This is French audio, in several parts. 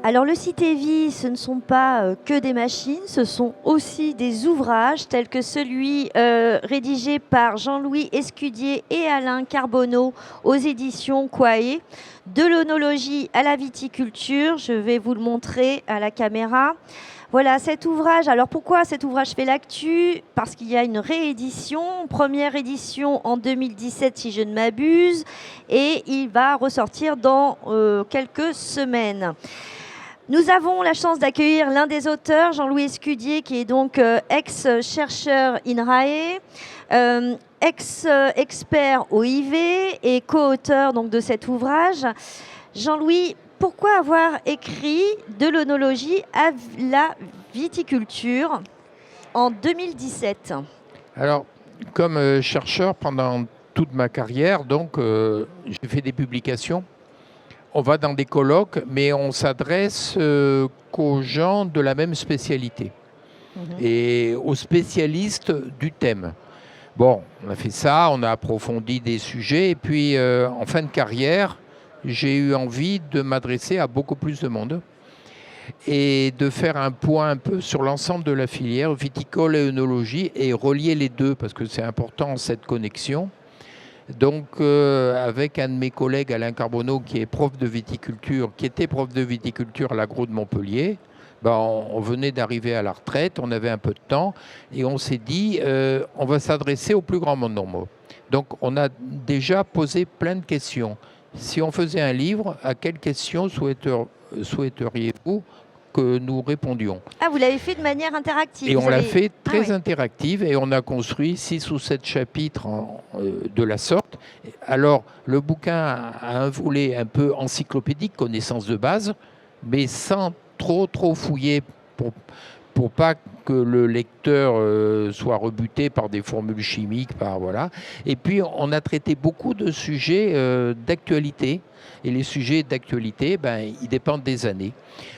Alors le Cité-Vie, ce ne sont pas que des machines, ce sont aussi des ouvrages tels que celui rédigé par Jean-Louis Escudier et Alain Carbonneau aux éditions Quae, de l'œnologie à la viticulture. Je vais vous le montrer à la caméra. Voilà cet ouvrage. Alors pourquoi cet ouvrage fait l'actu? Parce qu'il y a une réédition, première édition en 2017 si je ne m'abuse, et il va ressortir dans quelques semaines. Nous avons la chance d'accueillir l'un des auteurs, Jean-Louis Escudier, qui est donc ex-chercheur INRAE, ex-expert au IV et co-auteur donc de cet ouvrage. Jean-Louis, pourquoi avoir écrit de l'œnologie à la viticulture en 2017? Alors, comme chercheur pendant toute ma carrière, donc j'ai fait des publications. On va dans des colloques, mais on s'adresse qu'aux gens de la même spécialité et aux spécialistes du thème. Bon, on a fait ça, on a approfondi des sujets, et puis en fin de carrière, j'ai eu envie de m'adresser à beaucoup plus de monde et de faire un point un peu sur l'ensemble de la filière viticole et œnologie et relier les deux, parce que c'est important cette connexion. Donc, avec un de mes collègues, Alain Carbonneau, qui est prof de viticulture, qui était prof de viticulture à l'agro de Montpellier, ben, on venait d'arriver à la retraite, on avait un peu de temps, et on s'est dit, on va s'adresser au plus grand nombre. Donc, on a déjà posé plein de questions. Si on faisait un livre, à quelles questions souhaiteriez-vous que nous répondions? Ah, vous l'avez fait de manière interactive. Et on l'a fait très interactive et on a construit 6 ou 7 chapitres de la sorte. Alors, le bouquin a un volet un peu encyclopédique, connaissance de base, mais sans trop fouiller pour pas que le lecteur soit rebuté par des formules chimiques, voilà. Et puis, on a traité beaucoup de sujets d'actualité. Et les sujets d'actualité, ben, ils dépendent des années.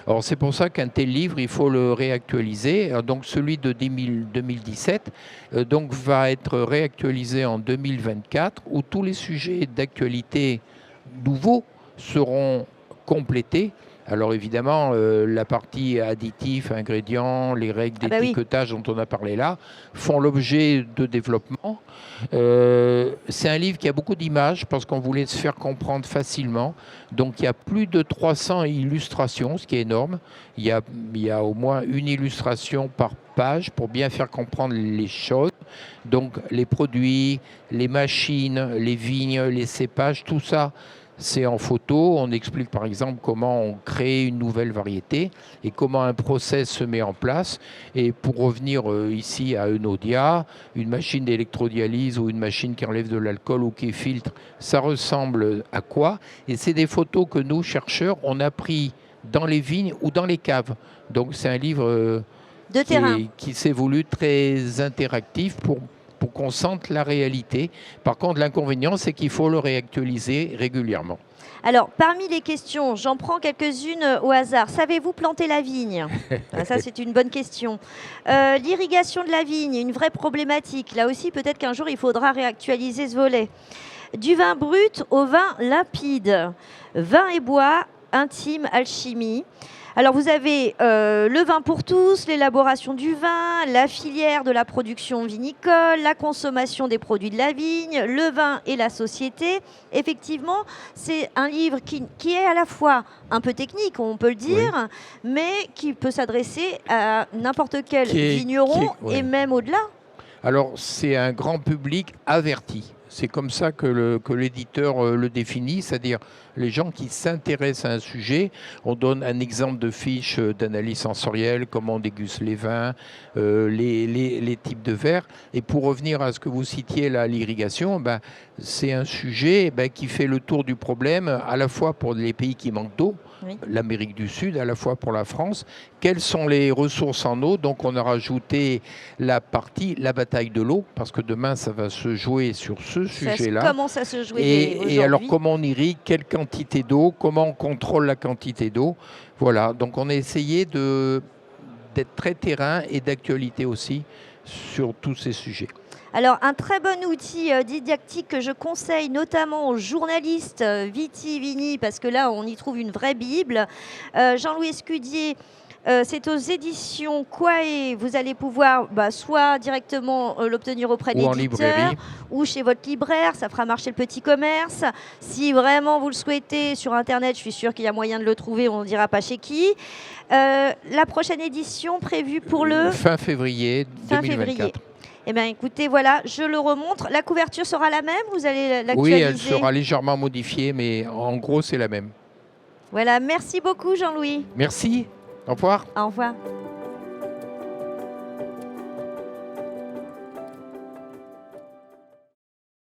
Alors, c'est pour ça qu'un tel livre, il faut le réactualiser. Donc, celui de 2017 donc, va être réactualisé en 2024, où tous les sujets d'actualité nouveaux seront complétés. Alors évidemment, la partie additifs, ingrédients, les règles d'étiquetage dont on a parlé là, font l'objet de développement. C'est un livre qui a beaucoup d'images parce qu'on voulait se faire comprendre facilement. Donc il y a plus de 300 illustrations, ce qui est énorme. Il y a au moins une illustration par page pour bien faire comprendre les choses. Donc les produits, les machines, les vignes, les cépages, tout ça, c'est en photo. On explique par exemple comment on crée une nouvelle variété et comment un process se met en place. Et pour revenir ici à Œnodia, une machine d'électrodialyse ou une machine qui enlève de l'alcool ou qui filtre, ça ressemble à quoi? Et c'est des photos que nous, chercheurs, on a pris dans les vignes ou dans les caves. Donc c'est un livre qui s'est voulu très interactif pour qu'on sente la réalité. Par contre, l'inconvénient, c'est qu'il faut le réactualiser régulièrement. Alors, parmi les questions, j'en prends quelques-unes au hasard. Savez-vous planter la vigne? Ça, c'est une bonne question. L'irrigation de la vigne, une vraie problématique. Là aussi, peut-être qu'un jour, il faudra réactualiser ce volet. Du vin brut au vin limpide. Vin et bois, intime, alchimie. Alors, vous avez le vin pour tous, l'élaboration du vin, la filière de la production vinicole, la consommation des produits de la vigne, le vin et la société. Effectivement, c'est un livre qui est à la fois un peu technique, on peut le dire, mais qui peut s'adresser à n'importe quel vigneron et même au-delà. Alors, c'est un grand public averti. C'est comme ça que l'éditeur le définit, c'est-à-dire les gens qui s'intéressent à un sujet. On donne un exemple de fiche d'analyse sensorielle, comment on déguste les vins, les types de verres. Et pour revenir à ce que vous citiez là, l'irrigation, ben, c'est un sujet qui fait le tour du problème à la fois pour les pays qui manquent d'eau, l'Amérique du Sud, à la fois pour la France. Quelles sont les ressources en eau? Donc on a rajouté la bataille de l'eau, parce que demain ça va se jouer sur ce sujet-là. Ça commence à se jouer et alors comment on irrigue, quelle quantité d'eau, comment on contrôle la quantité d'eau. Voilà, donc on a essayé d'être très terrain et d'actualité aussi sur tous ces sujets. Alors, un très bon outil didactique que je conseille notamment aux journalistes Vini, parce que là, on y trouve une vraie Bible. Jean-Louis Escudier, c'est aux éditions Quae. Vous allez pouvoir soit directement l'obtenir auprès de Ou en l'éditeur librairie. ou chez votre libraire. Ça fera marcher le petit commerce. Si vraiment vous le souhaitez sur Internet, je suis sûre qu'il y a moyen de le trouver. On ne dira pas chez qui. La prochaine édition prévue pour le Fin février fin 2024. février. Eh bien, écoutez, voilà, je le remontre. La couverture sera la même? Vous allez l'actualiser? Oui, elle sera légèrement modifiée, mais en gros, c'est la même. Voilà, merci beaucoup Jean-Louis. Merci. Au revoir. Au revoir.